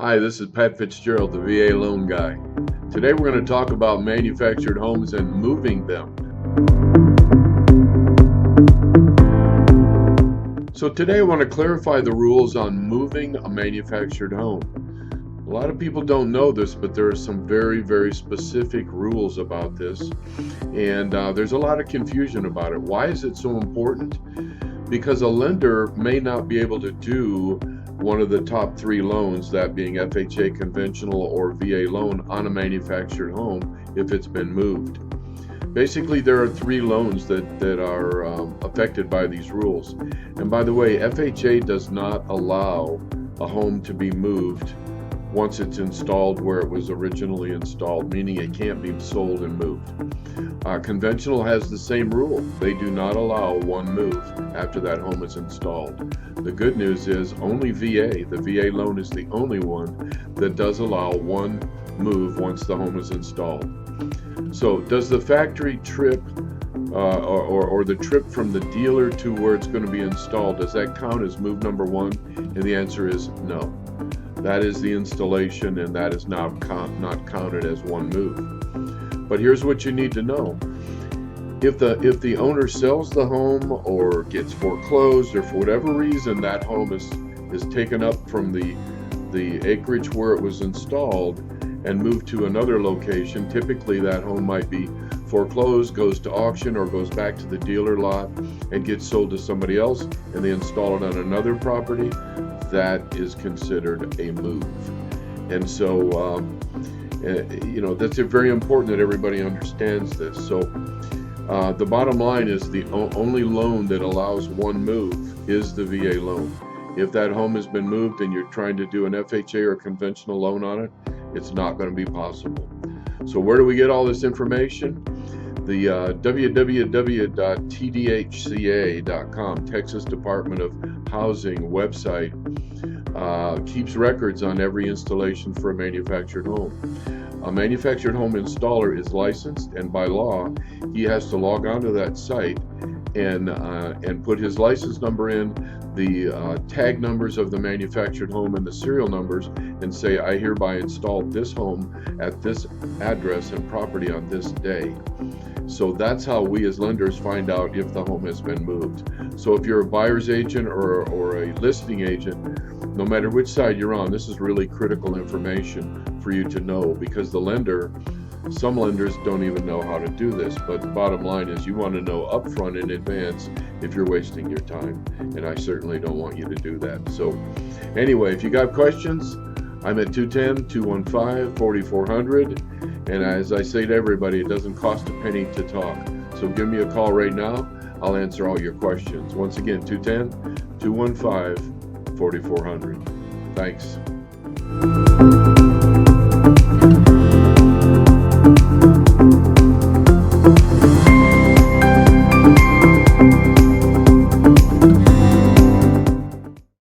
Hi, this is Pat Fitzgerald, the VA loan guy. Today we're going to talk about manufactured homes and moving them. So today I want to clarify the rules on moving a manufactured home. A lot of people don't know this, but there are some very, very specific rules about this. And there's a lot of confusion about it. Why is it so important? Because a lender may not be able to do one of the top three loans, that being FHA conventional or VA loan, on a manufactured home if it's been moved. Basically, there are three loans that are affected by these rules. And by the way, FHA does not allow a home to be moved once it's installed where it was originally installed, meaning it can't be sold and moved. Conventional has the same rule. They do not allow one move after that home is installed. The good news is only VA, the VA loan is the only one that does allow one move once the home is installed. So does the factory trip or the trip from the dealer to where it's going to be installed, does that count as move number one? And the answer is no. That is the installation, and that is not counted as one move. But here's what you need to know. If the owner sells the home or gets foreclosed, or for whatever reason that home is taken up from the acreage where it was installed and moved to another location, typically that home might be foreclosed, goes to auction, or goes back to the dealer lot and gets sold to somebody else, and they install it on another property, that is considered a move. And so that's very important that everybody understands this. So the bottom line is the only loan that allows one move is the VA loan. If that home has been moved and you're trying to do an FHA or conventional loan on it, it's not going to be possible. So where do we get all this information? The www.tdhca.com, Texas Department of Housing website, keeps records on every installation for a manufactured home. A manufactured home installer is licensed, and by law, he has to log onto that site and put his license number in, the tag numbers of the manufactured home and the serial numbers, and say, I hereby installed this home at this address and property on this day. So that's how we as lenders find out if the home has been moved. So if you're a buyer's agent or a listing agent, no matter which side you're on, this is really critical information for you to know, because some lenders don't even know how to do this. But the bottom line is you want to know upfront in advance if you're wasting your time, and I certainly don't want you to do that. So anyway, if you got questions, I'm at 210-215-4400, and as I say to everybody, it doesn't cost a penny to talk. So give me a call right now. I'll answer all your questions. Once again, 210-215-4400. Thanks.